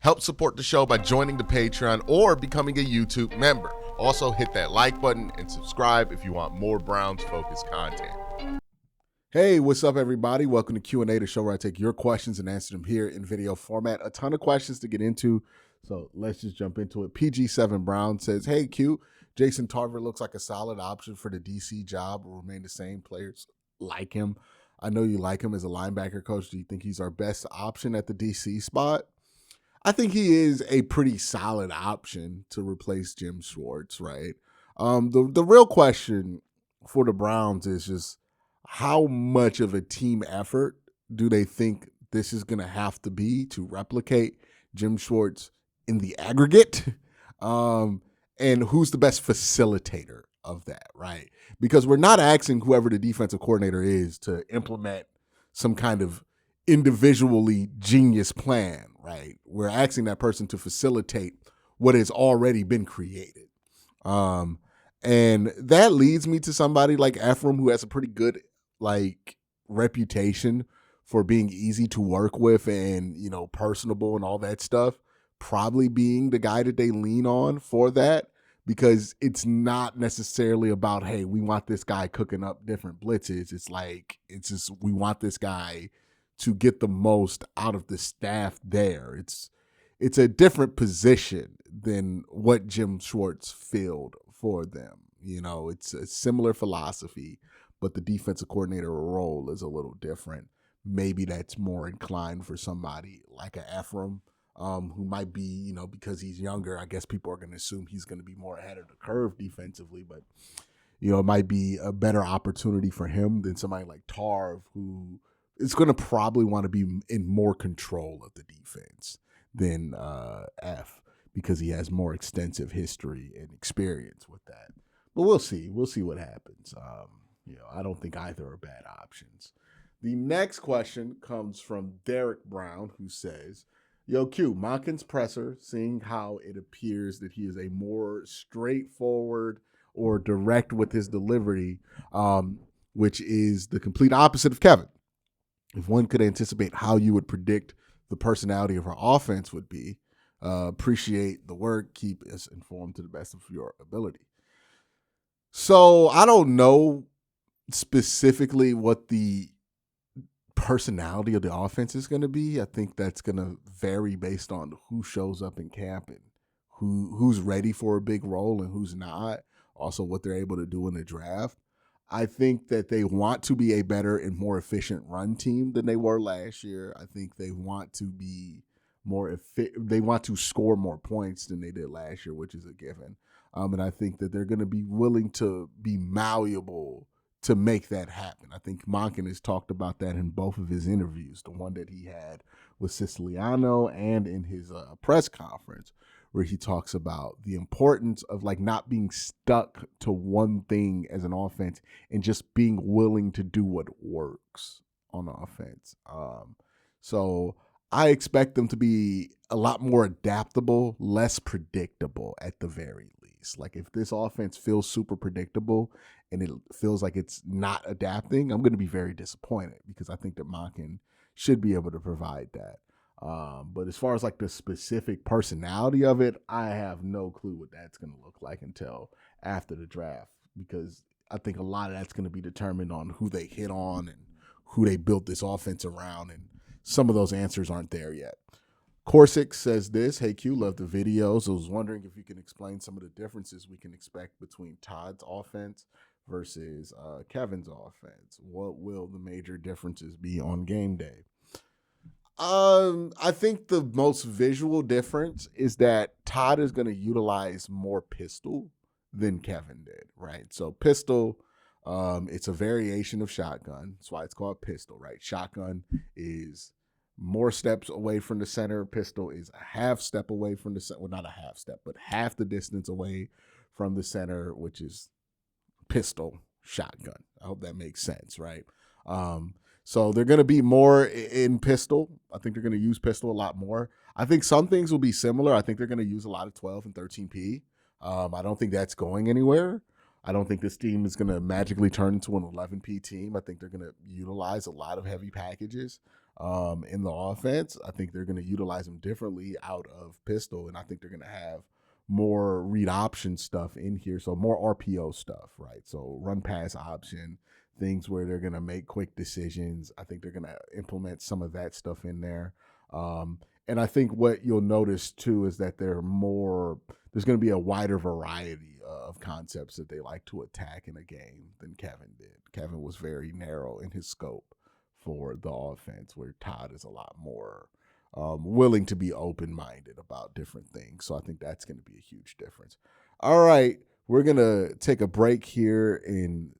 Help support the show by joining the Patreon or becoming a YouTube member. Also, hit that like button and subscribe if you want more Browns-focused content. Hey, what's up, everybody? Welcome to QnA, the show where I take your questions and answer them here in video format. A ton of questions to get into, so let's just jump into it. PG7 Brown says, hey, Q, Jason Tarver looks like a solid option for the DC job. Will remain the same. Players like him. I know you like him as a linebacker coach. Do you think he's our best option at the DC spot? I think he is a pretty solid option to replace Jim Schwartz, right? The real question for the Browns is just how much of a team effort do they think this is going to have to be to replicate Jim Schwartz in the aggregate? And who's the best facilitator of that, right? Because we're not asking whoever the defensive coordinator is to implement some kind of individually genius plan, right? We're asking that person to facilitate what has already been created. And that leads me to somebody like Ephraim, who has a pretty good reputation for being easy to work with and, personable and all that stuff, probably being the guy that they lean on for that, because it's not necessarily about, hey, we want this guy cooking up different blitzes. It's just, we want this guy to get the most out of the staff there. It's a different position than what Jim Schwartz filled for them. It's a similar philosophy, but the defensive coordinator role is a little different. Maybe that's more inclined for somebody like a Ephraim, who might be, because he's younger, I guess people are going to assume he's going to be more ahead of the curve defensively, but, it might be a better opportunity for him than somebody like Tarv, who is going to probably want to be in more control of the defense than F, because he has more extensive history and experience with that. But we'll see. We'll see what happens. I don't think either are bad options. The next question comes from Derek Brown, who says, yo, Q, Monken's presser, seeing how it appears that he is a more straightforward or direct with his delivery, which is the complete opposite of Kevin. If one could anticipate how you would predict the personality of our offense would be, appreciate the work, keep us informed to the best of your ability. So I don't know specifically what the personality of the offense is going to be. I think that's going to vary based on who shows up in camp and who's ready for a big role and who's not. Also, what they're able to do in the draft. I think that they want to be a better and more efficient run team than they were last year. I think they want to be they want to score more points than they did last year, which is a given. And I think that they're going to be willing to be malleable to make that happen. I think Monken has talked about that in both of his interviews, the one that he had with Siciliano and in his press conference, where he talks about the importance of not being stuck to one thing as an offense and just being willing to do what works on offense. So I expect them to be a lot more adaptable, less predictable at the very least. If this offense feels super predictable and it feels like it's not adapting, I'm going to be very disappointed, because I think that Monken should be able to provide that. But as far as the specific personality of it, I have no clue what that's going to look like until after the draft, because I think a lot of that's going to be determined on who they hit on and who they built this offense around, and some of those answers aren't there yet. Corsic says this, hey Q, love the videos. I was wondering if you can explain some of the differences we can expect between Todd's offense versus Kevin's offense. What will the major differences be on game day? I think the most visual difference is that Todd is going to utilize more pistol than Kevin did, right? So pistol, it's a variation of shotgun. That's why it's called pistol, right? Shotgun is more steps away from the center. Pistol is a half step away from the center. Well, not a half step, but half the distance away from the center, which is pistol shotgun. I hope that makes sense, right? So they're going to be more in pistol. I think they're going to use pistol a lot more. I think some things will be similar. I think they're going to use a lot of 12 and 13P. I don't think that's going anywhere. I don't think this team is going to magically turn into an 11P team. I think they're going to utilize a lot of heavy packages. in the offense. I think they're going to utilize him differently out of pistol, and I think they're going to have more read option stuff in here, so more RPO stuff, right? So run pass option, things where they're going to make quick decisions. I think they're going to implement some of that stuff in there. And I think what you'll notice too is that there's going to be a wider variety of concepts that they like to attack in a game than Kevin did. Kevin was very narrow in his scope for the offense, where Todd is a lot more willing to be open-minded about different things. So I think that's going to be a huge difference. All right, we're going to take a break here and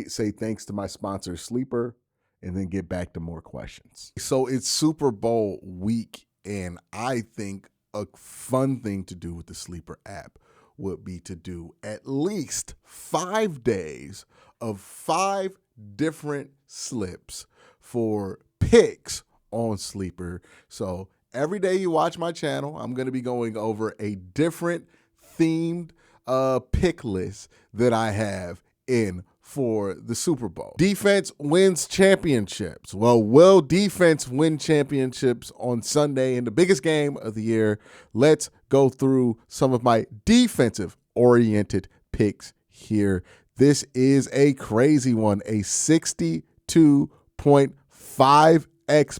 say thanks to my sponsor, Sleeper, and then get back to more questions. So it's Super Bowl week, and I think a fun thing to do with the Sleeper app would be to do at least 5 days of 5 different slips for picks on Sleeper. So every day you watch my channel, I'm going to be going over a different themed pick list that I have in for the Super Bowl. Defense wins championships. Well, will defense win championships on Sunday in the biggest game of the year? Let's go through some of my defensive-oriented picks here. This is a crazy one, a 62.5x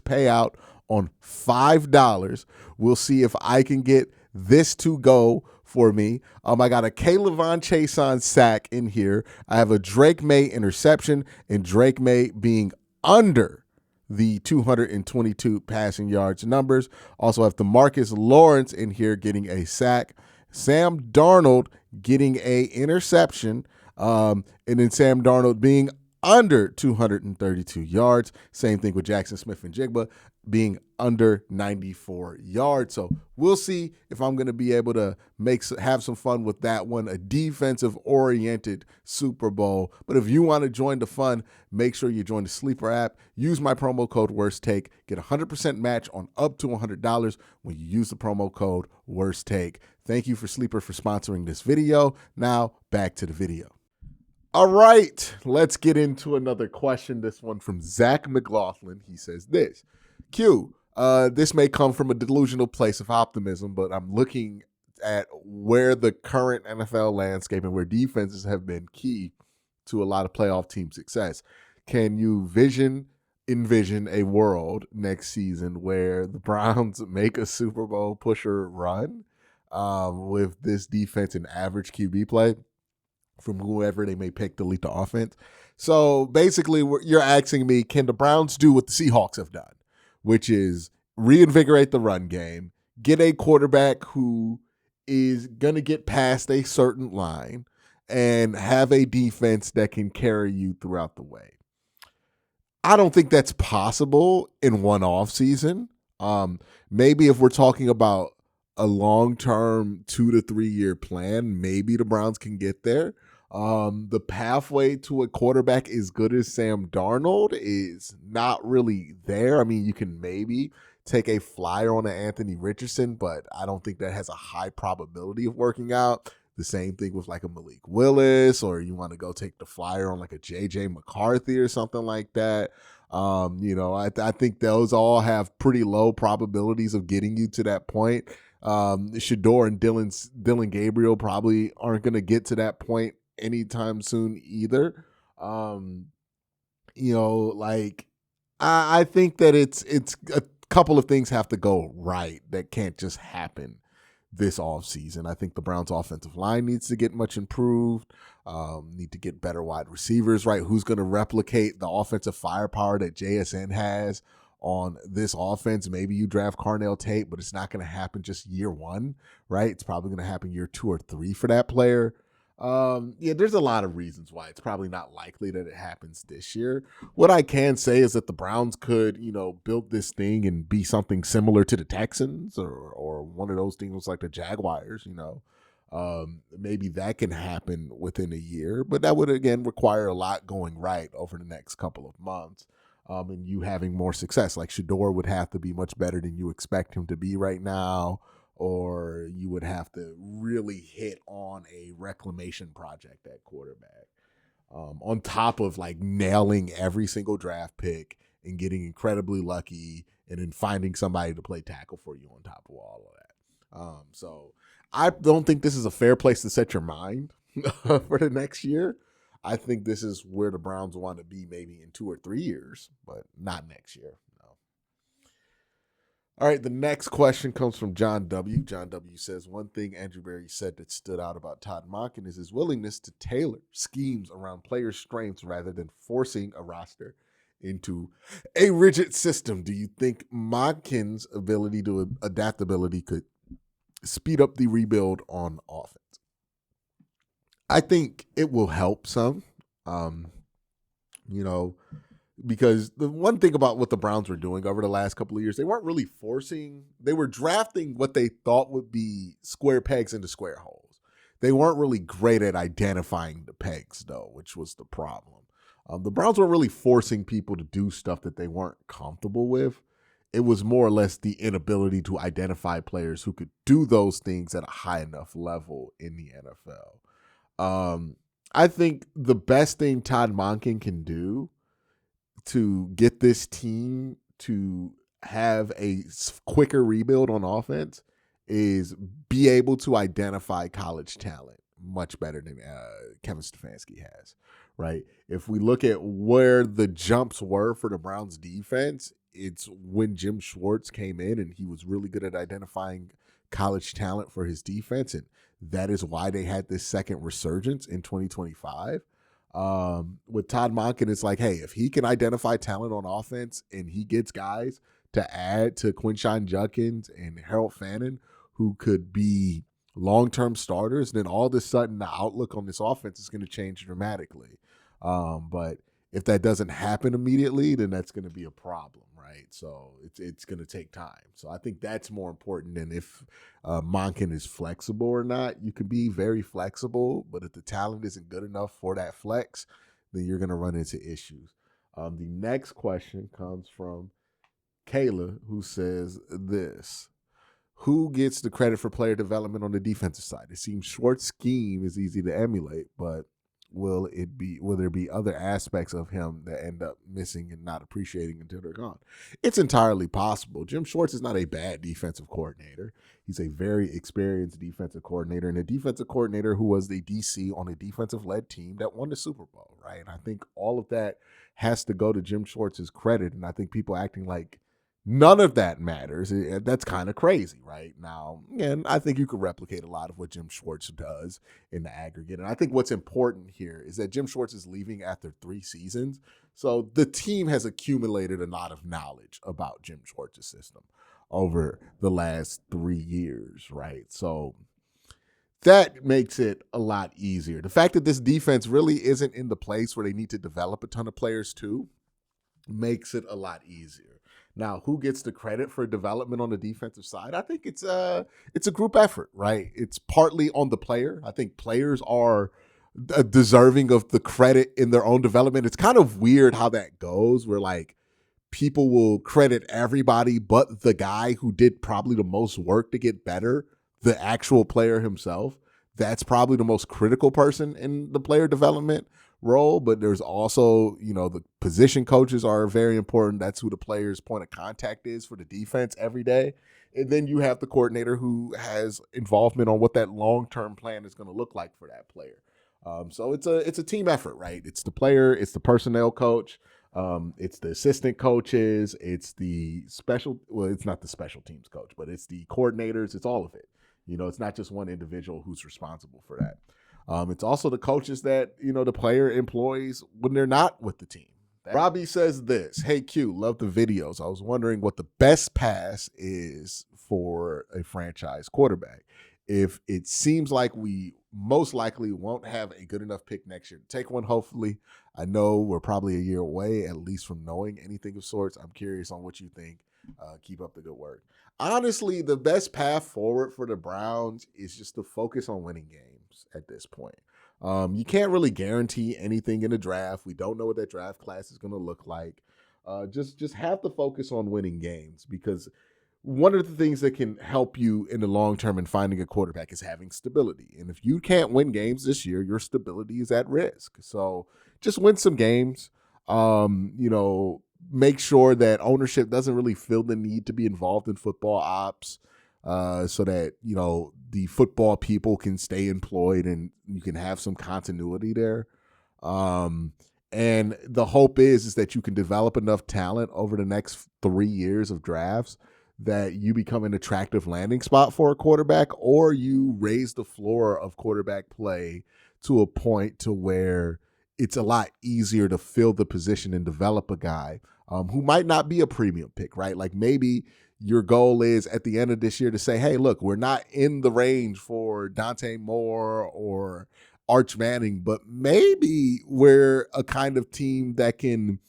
payout on $5. We'll see if I can get this to go for me. I got a Kaylavon Chason sack in here. I have a Drake May interception, and Drake May being under the 222 passing yards numbers. Also have DeMarcus Lawrence in here getting a sack. Sam Darnold getting a interception, and then Sam Darnold being under 232 yards. Same thing with Jackson Smith and Jigba being under 94 yards. So we'll see if I'm going to be able to have some fun with that one, a defensive-oriented Super Bowl. But if you want to join the fun, make sure you join the Sleeper app. Use my promo code WORSTTAKE. Get a 100% match on up to $100 when you use the promo code WORSTTAKE. Thank you for Sleeper for sponsoring this video. Now, back to the video. All right, let's get into another question. This one from Zach McLaughlin. He says this: Q, this may come from a delusional place of optimism, but I'm looking at where the current NFL landscape and where defenses have been key to a lot of playoff team success. Can you envision a world next season where the Browns make a Super Bowl pusher run with this defense and average QB play from whoever they may pick to lead the offense? So basically, you're asking me, can the Browns do what the Seahawks have done, which is reinvigorate the run game, get a quarterback who is going to get past a certain line, and have a defense that can carry you throughout the way? I don't think that's possible in one offseason. Maybe if we're talking about a long-term 2 to 3 year plan, maybe the Browns can get there. The pathway to a quarterback as good as Sam Darnold is not really there. I mean, you can maybe take a flyer on an Anthony Richardson, but I don't think that has a high probability of working out. The same thing with like a Malik Willis, or you want to go take the flyer on like a JJ McCarthy or something like that. I think those all have pretty low probabilities of getting you to that point. Shador and Dylan Gabriel probably aren't going to get to that point anytime soon either. I think that it's a couple of things have to go right that can't just happen this offseason. I think the Browns' offensive line needs to get much improved, need to get better wide receivers, right? Who's going to replicate the offensive firepower that JSN has on this offense? Maybe you draft Carnell Tate, but it's not going to happen just year one, right? It's probably going to happen year 2 or 3 for that player. There's a lot of reasons why it's probably not likely that it happens this year. What I can say is that the Browns could, build this thing and be something similar to the Texans or one of those things like the Jaguars, maybe that can happen within a year, but that would again require a lot going right over the next couple of months. And you having more success. Like Shador would have to be much better than you expect him to be right now, or you would have to really hit on a reclamation project at quarterback. On top of like nailing every single draft pick and getting incredibly lucky and then finding somebody to play tackle for you on top of all of that. So I don't think this is a fair place to set your mind for the next year. I think this is where the Browns want to be maybe in 2 or 3 years, but not next year. No. All right, the next question comes from John W. John W. says, one thing Andrew Berry said that stood out about Todd Monken is his willingness to tailor schemes around players' strengths rather than forcing a roster into a rigid system. Do you think Monken's ability to adaptability could speed up the rebuild on offense? I think it will help some, because the one thing about what the Browns were doing over the last couple of years, they weren't really forcing, they were drafting what they thought would be square pegs into square holes. They weren't really great at identifying the pegs, though, which was the problem. The Browns weren't really forcing people to do stuff that they weren't comfortable with. It was more or less the inability to identify players who could do those things at a high enough level in the NFL. I think the best thing Todd Monken can do to get this team to have a quicker rebuild on offense is be able to identify college talent much better than Kevin Stefanski has, right? If we look at where the jumps were for the Browns defense, it's when Jim Schwartz came in and he was really good at identifying college talent for his defense, and that is why they had this second resurgence in 2025. With Todd Monken, it's like, hey, if he can identify talent on offense and he gets guys to add to Quincy Judkins and Harold Fannin who could be long-term starters, then all of a sudden the outlook on this offense is going to change dramatically. But if that doesn't happen immediately, then that's going to be a problem, right? So it's going to take time. So I think that's more important than if Monken is flexible or not. You can be very flexible, but if the talent isn't good enough for that flex, then you're going to run into issues. The next question comes from Kayla, who says this. Who gets the credit for player development on the defensive side? It seems Schwartz's scheme is easy to emulate, but will there be other aspects of him that end up missing and not appreciating until they're gone? It's entirely possible. Jim Schwartz is not a bad defensive coordinator. He's a very experienced defensive coordinator and a defensive coordinator who was the DC on a defensive-led team that won the Super Bowl, right? And I think all of that has to go to Jim Schwartz's credit, and I think people acting like none of that matters. That's kind of crazy, right? Now, and I think you could replicate a lot of what Jim Schwartz does in the aggregate. And I think what's important here is that Jim Schwartz is leaving after 3 seasons. So the team has accumulated a lot of knowledge about Jim Schwartz's system over the last 3 years, right? So that makes it a lot easier. The fact that this defense really isn't in the place where they need to develop a ton of players too makes it a lot easier. Now, who gets the credit for development on the defensive side? I think it's a group effort, right? It's partly on the player. I think players are deserving of the credit in their own development. It's kind of weird how that goes, where like people will credit everybody but the guy who did probably the most work to get better, the actual player himself. That's probably the most critical person in the player development role, but there's also, the position coaches are very important. That's who the player's point of contact is for the defense every day. And then you have the coordinator who has involvement on what that long-term plan is going to look like for that player. So it's a team effort, right? It's the player, it's the personnel coach, it's the assistant coaches, it's it's not the special teams coach, but it's the coordinators, it's all of it. It's not just one individual who's responsible for that. It's also the coaches that, the player employs when they're not with the team. Robbie says this, hey Q, love the videos. I was wondering what the best pass is for a franchise quarterback. If it seems like we most likely won't have a good enough pick next year to take one, hopefully. I know we're probably a year away, at least from knowing anything of sorts. I'm curious on what you think. Keep up the good work. Honestly, the best path forward for the Browns is just to focus on winning games at this point. You can't really guarantee anything in the draft. We don't know what that draft class is going to look like. Just have to focus on winning games, because one of the things that can help you in the long term in finding a quarterback is having stability. And if you can't win games this year, your stability is at risk. So just win some games. make sure that ownership doesn't really feel the need to be involved in football ops, so that, you know, the football people can stay employed and you can have some continuity there. And the hope is that you can develop enough talent over the next 3 years of drafts that you become an attractive landing spot for a quarterback, or you raise the floor of quarterback play to a point to where it's a lot easier to fill the position and develop a guy who might not be a premium pick, right? Like maybe your goal is at the end of this year to say, hey, look, we're not in the range for Dante Moore or Arch Manning, but maybe we're a kind of team that can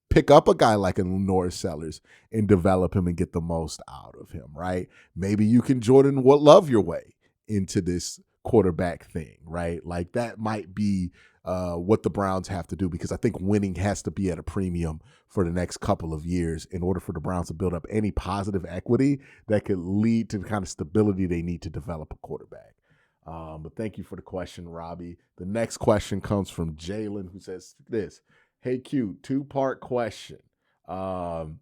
pick up a guy like a Lenore Sellers and develop him and get the most out of him, right? Maybe you can Jordan Love your way into this quarterback thing, right? Like that might be what the Browns have to do, because I think winning has to be at a premium for the next couple of years in order for the Browns to build up any positive equity that could lead to the kind of stability they need to develop a quarterback. But thank you for the question, Robbie. The next question comes from Jalen, who says this. Hey, Q, 2-part question. Harold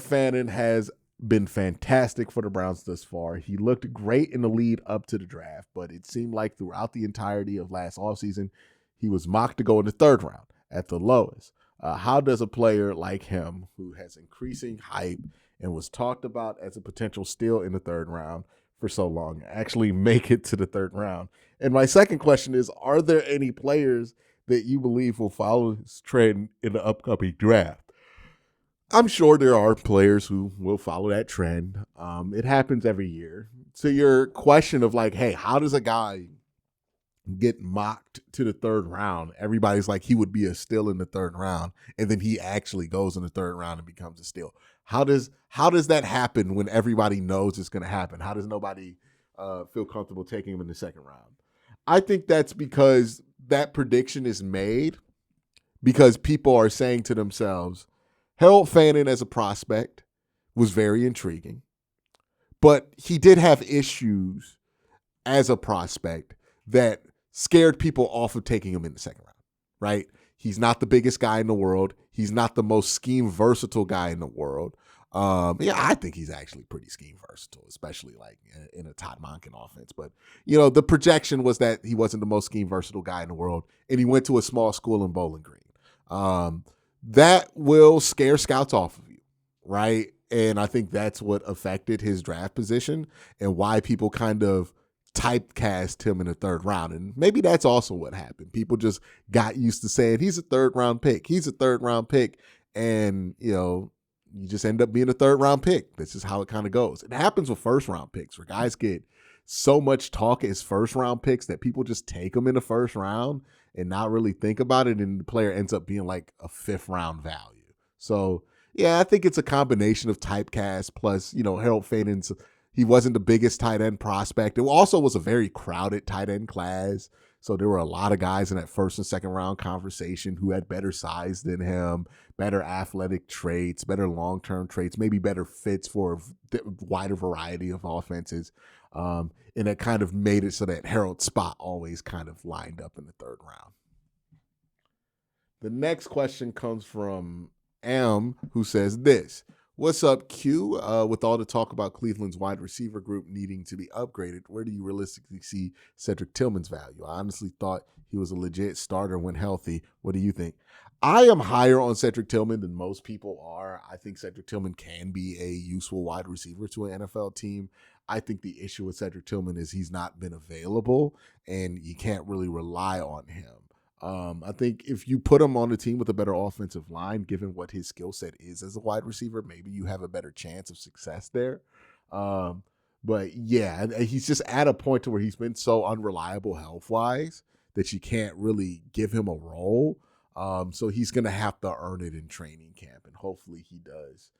Fannin has been fantastic for the Browns thus far. He looked great in the lead up to the draft, but it seemed like throughout the entirety of last offseason, he was mocked to go in the 3rd round at the lowest. How does a player like him, who has increasing hype and was talked about as a potential steal in the 3rd round for so long, actually make it to the 3rd round? And my second question is, are there any players that you believe will follow his trend in the upcoming draft? I'm sure there are players who will follow that trend. It happens every year. So your question of like, hey, how does a guy get mocked to the 3rd round? Everybody's like, he would be a steal in the 3rd round, and then he actually goes in the 3rd round and becomes a steal. How does that happen when everybody knows it's going to happen? How does nobody feel comfortable taking him in the 2nd round? I think that's because that prediction is made because people are saying to themselves, Harold Fannin as a prospect was very intriguing, but he did have issues as a prospect that scared people off of taking him in the 2nd round, right? He's not the biggest guy in the world. He's not the most scheme versatile guy in the world. Yeah, I think he's actually pretty scheme versatile, especially like in a Todd Monken offense. But, you know, the projection was that he wasn't the most scheme versatile guy in the world, and he went to a small school in Bowling Green. That will scare scouts off of you, right? And I think that's what affected his draft position and why people kind of typecast him in the 3rd round. And maybe that's also what happened. People just got used to saying he's a 3rd round pick. He's a 3rd round pick. And, you know, you just end up being a 3rd round pick. This is how it kind of goes. It happens with 1st round picks where guys get so much talk as 1st round picks that people just take them in the 1st round and not really think about it, and the player ends up being like a 5th round value. So, yeah, I think it's a combination of typecast plus, you know, Harold Fannin's, he wasn't the biggest tight end prospect. It also was a very crowded tight end class. So there were a lot of guys in that 1st and 2nd round conversation who had better size than him, better athletic traits, better long-term traits, maybe better fits for a wider variety of offenses. And it kind of made it so that Harold's spot always kind of lined up in the 3rd round. The next question comes from M, who says this. What's up, Q? With all the talk about Cleveland's wide receiver group needing to be upgraded, where do you realistically see Cedric Tillman's value? I honestly thought he was a legit starter when healthy. What do you think? I am higher on Cedric Tillman than most people are. I think Cedric Tillman can be a useful wide receiver to an NFL team. I think the issue with Cedric Tillman is he's not been available, and you can't really rely on him. I think if you put him on a team with a better offensive line, given what his skill set is as a wide receiver, maybe you have a better chance of success there. But yeah, he's just at a point to where he's been so unreliable health-wise that you can't really give him a role. So he's going to have to earn it in training camp, and hopefully he does.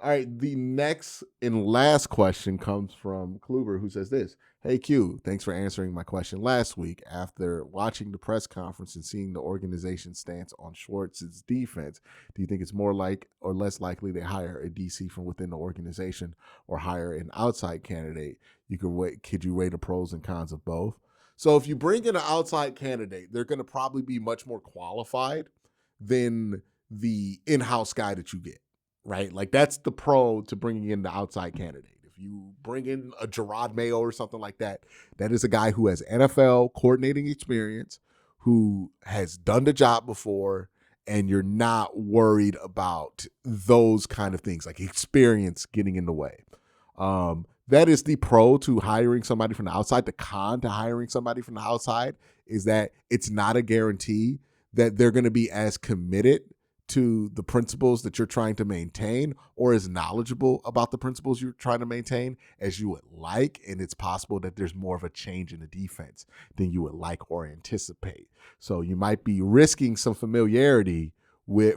All right, the next and last question comes from Kluber, who says this. Hey, Q, thanks for answering my question last week. After watching the press conference and seeing the organization's stance on Schwartz's defense, do you think it's more like or less likely they hire a DC from within the organization or hire an outside candidate? Could you weigh the pros and cons of both? So if you bring in an outside candidate, they're going to probably be much more qualified than the in-house guy that you get, right? Like that's the pro to bringing in the outside candidate. If you bring in a Gerard Mayo or something like that, that is a guy who has NFL coordinating experience, who has done the job before, and you're not worried about those kind of things, like experience getting in the way. That is the pro to hiring somebody from the outside. The con to hiring somebody from the outside is that it's not a guarantee that they're going to be as committed to the principles that you're trying to maintain or as knowledgeable about the principles you're trying to maintain as you would like. And it's possible that there's more of a change in the defense than you would like or anticipate. So you might be risking some familiarity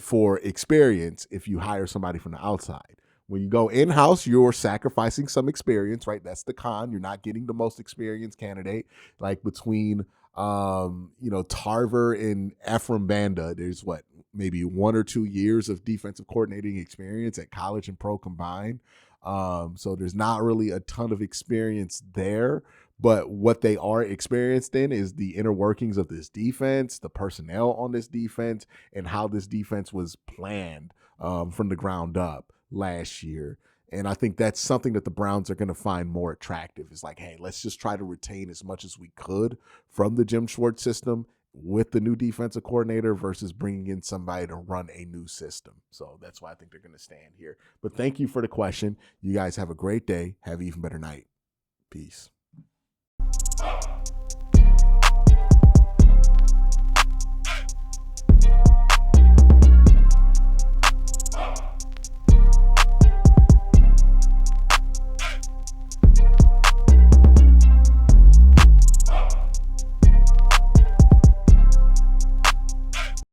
for experience if you hire somebody from the outside. When you go in-house, you're sacrificing some experience, right? That's the con. You're not getting the most experienced candidate. Like between, Tarver and Ephraim Banda, there's maybe 1 or 2 years of defensive coordinating experience at college and pro combined. So there's not really a ton of experience there. But what they are experienced in is the inner workings of this defense, the personnel on this defense, and how this defense was planned from the ground up last year. And I think that's something that the Browns are going to find more attractive. It's like, hey, let's just try to retain as much as we could from the Jim Schwartz system with the new defensive coordinator versus bringing in somebody to run a new system. So that's why I think they're going to stand here. But thank you for the question. You guys have a great day. Have an even better night. Peace.